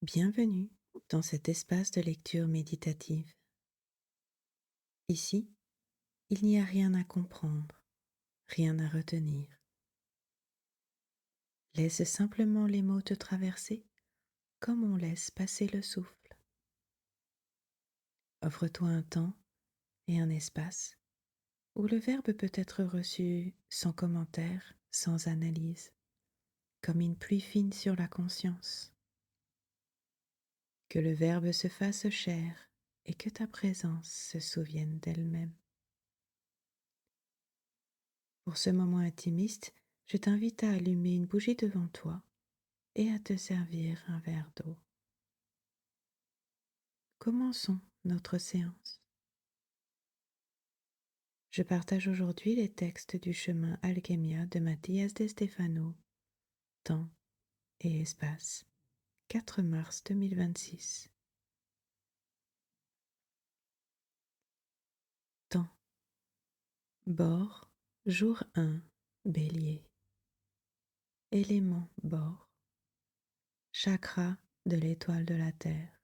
Bienvenue dans cet espace de lecture méditative. Ici, il n'y a rien à comprendre, rien à retenir. Laisse simplement les mots te traverser comme on laisse passer le souffle. Offre-toi un temps et un espace où le verbe peut être reçu sans commentaire, sans analyse, comme une pluie fine sur la conscience. Que le verbe se fasse chair et que ta présence se souvienne d'elle-même. Pour ce moment intimiste, je t'invite à allumer une bougie devant toi et à te servir un verre d'eau. Commençons notre séance. Je partage aujourd'hui les textes du chemin Alchemia de Mathias de Stefano, Temps et Espace, 4 mars 2026. Temps. Bord, jour 1, Bélier. Élément bord. Chakra de l'étoile de la Terre.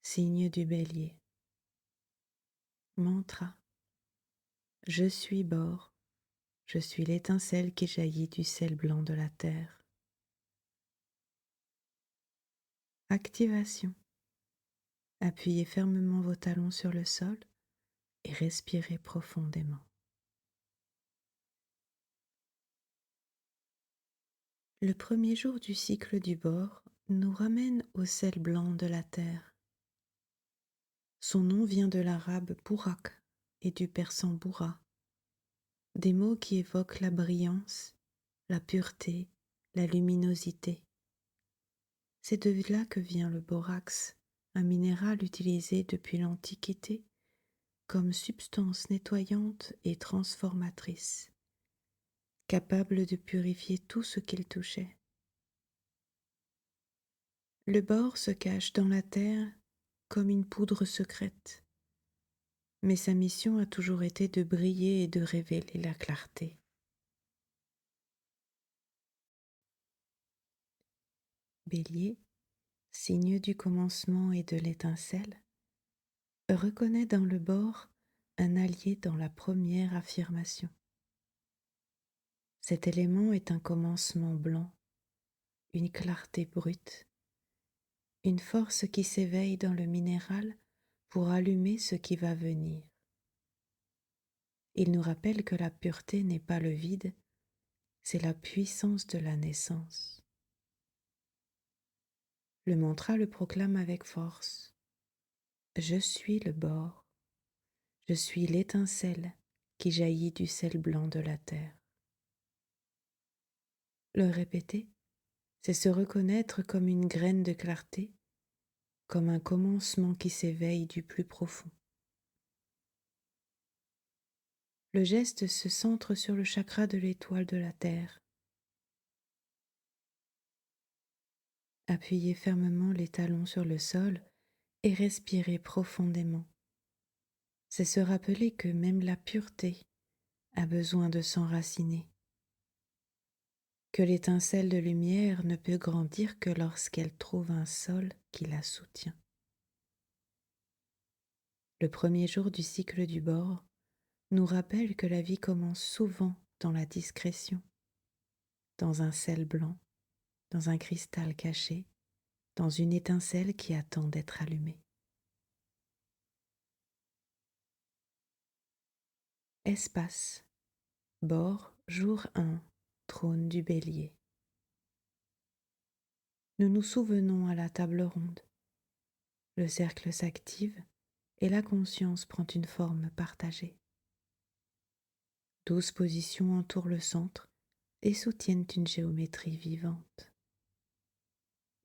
Signe du Bélier. Mantra. Je suis bord. Je suis l'étincelle qui jaillit du sel blanc de la terre. Activation. Appuyez fermement vos talons sur le sol et respirez profondément. Le premier jour du cycle du bord nous ramène au sel blanc de la terre. Son nom vient de l'arabe bourak et du persan bourra, des mots qui évoquent la brillance, la pureté, la luminosité. C'est de là que vient le borax, un minéral utilisé depuis l'Antiquité comme substance nettoyante et transformatrice, capable de purifier tout ce qu'il touchait. Le bord se cache dans la terre comme une poudre secrète, mais sa mission a toujours été de briller et de révéler la clarté. Bélier, signe du commencement et de l'étincelle, reconnaît dans le bord un allié dans la première affirmation. Cet élément est un commencement blanc, une clarté brute, une force qui s'éveille dans le minéral pour allumer ce qui va venir. Il nous rappelle que la pureté n'est pas le vide, c'est la puissance de la naissance. Le mantra le proclame avec force. Je suis le bord, je suis l'étincelle qui jaillit du sel blanc de la terre. Le répéter, c'est se reconnaître comme une graine de clarté, comme un commencement qui s'éveille du plus profond. Le geste se centre sur le chakra de l'étoile de la terre. Appuyez fermement les talons sur le sol et respirez profondément. C'est se rappeler que même la pureté a besoin de s'enraciner, que l'étincelle de lumière ne peut grandir que lorsqu'elle trouve un sol qui la soutient. Le premier jour du cycle du bord nous rappelle que la vie commence souvent dans la discrétion, dans un sel blanc, dans un cristal caché, dans une étincelle qui attend d'être allumée. Espace, bord, jour 1, trône du Bélier. Nous nous souvenons à la table ronde. Le cercle s'active et la conscience prend une forme partagée. 12 positions entourent le centre et soutiennent une géométrie vivante.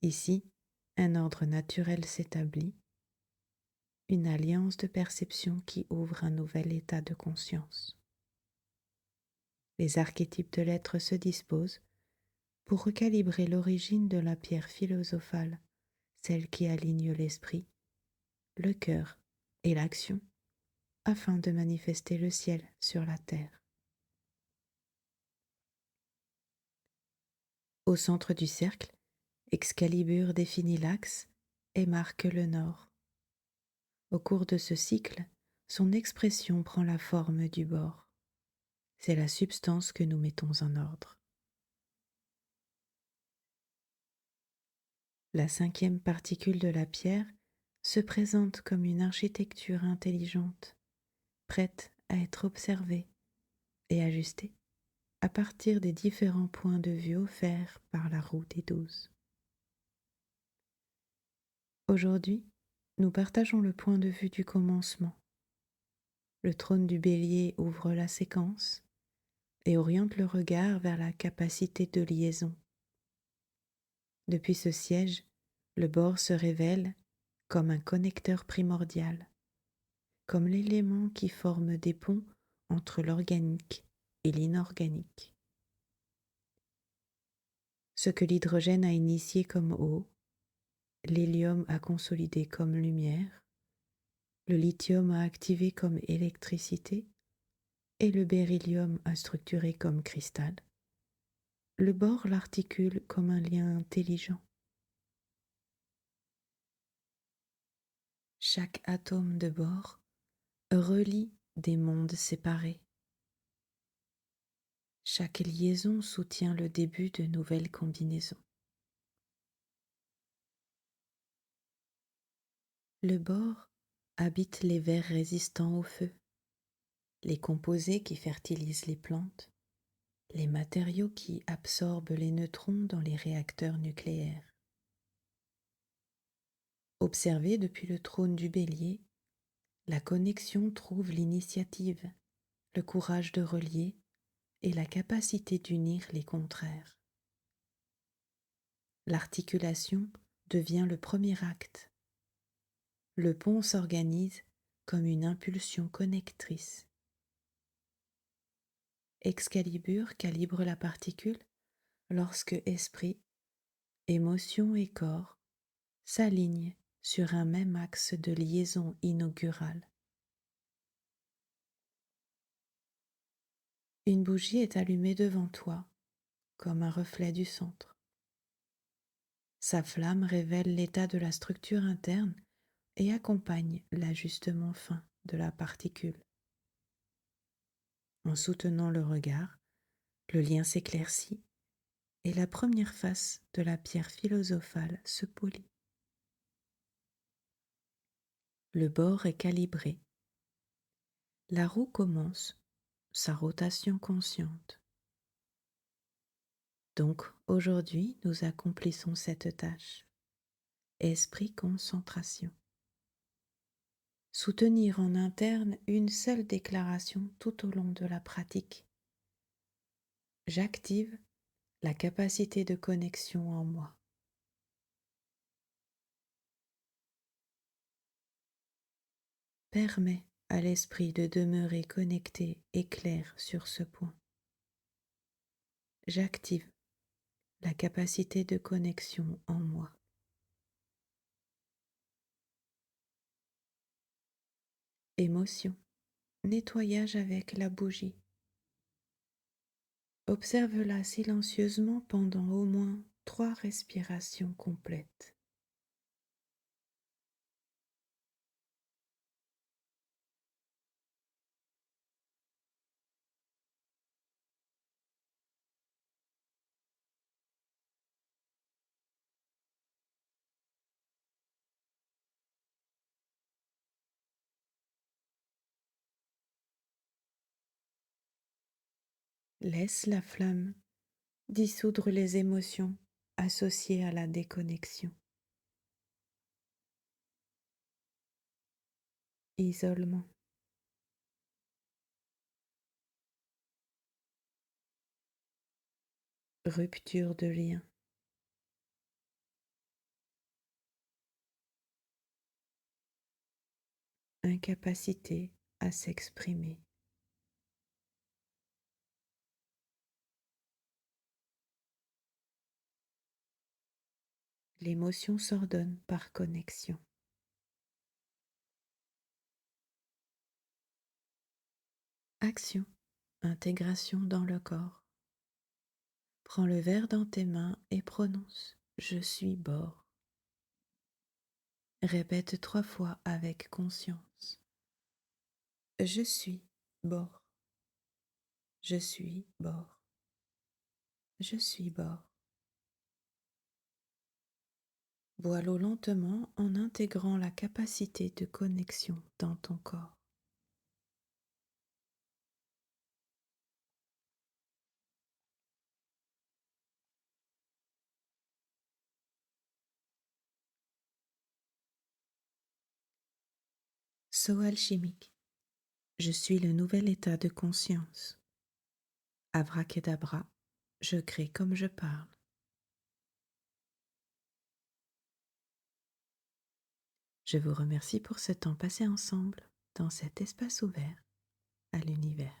Ici, un ordre naturel s'établit, une alliance de perception qui ouvre un nouvel état de conscience. Les archétypes de l'être se disposent pour recalibrer l'origine de la pierre philosophale, celle qui aligne l'esprit, le cœur et l'action, afin de manifester le ciel sur la terre. Au centre du cercle Excalibur définit l'axe et marque le nord. Au cours de ce cycle, son expression prend la forme du bord. C'est la substance que nous mettons en ordre. La cinquième particule de la pierre se présente comme une architecture intelligente, prête à être observée et ajustée à partir des différents points de vue offerts par la roue des 12. Aujourd'hui, nous partageons le point de vue du commencement. Le trône du bélier ouvre la séquence et oriente le regard vers la capacité de liaison. Depuis ce siège, le bord se révèle comme un connecteur primordial, comme l'élément qui forme des ponts entre l'organique et l'inorganique. Ce que l'hydrogène a initié comme eau, l'hélium a consolidé comme lumière, le lithium a activé comme électricité et le beryllium a structuré comme cristal. Le bore l'articule comme un lien intelligent. Chaque atome de bore relie des mondes séparés. Chaque liaison soutient le début de nouvelles combinaisons. Le bore habite les vers résistants au feu, les composés qui fertilisent les plantes, les matériaux qui absorbent les neutrons dans les réacteurs nucléaires. Observée depuis le trône du bélier, la connexion trouve l'initiative, le courage de relier et la capacité d'unir les contraires. L'articulation devient le premier acte. Le pont s'organise comme une impulsion connectrice. Excalibur calibre la particule lorsque esprit, émotion et corps s'alignent sur un même axe de liaison inaugurale. Une bougie est allumée devant toi, comme un reflet du centre. Sa flamme révèle l'état de la structure interne et accompagne l'ajustement fin de la particule. En soutenant le regard, le lien s'éclaircit et la première face de la pierre philosophale se polit. Le bord est calibré. La roue commence sa rotation consciente. Donc aujourd'hui, nous accomplissons cette tâche. Esprit concentration. Soutenir en interne une seule déclaration tout au long de la pratique. J'active la capacité de connexion en moi. Permets à l'esprit de demeurer connecté et clair sur ce point. J'active la capacité de connexion en moi. Émotion. Nettoyage avec la bougie. Observe-la silencieusement pendant au moins 3 respirations complètes. Laisse la flamme dissoudre les émotions associées à la déconnexion. Isolement. Rupture de lien. Incapacité à s'exprimer. L'émotion s'ordonne par connexion. Action. Intégration dans le corps. Prends le verre dans tes mains et prononce Je suis bord. Répète 3 fois avec conscience. Je suis bord. Je suis bord. Je suis bord. Bois l'eau lentement en intégrant la capacité de connexion dans ton corps. Saut alchimique. Je suis le nouvel état de conscience. Abracadabra, je crée comme je parle. Je vous remercie pour ce temps passé ensemble dans cet espace ouvert à l'univers.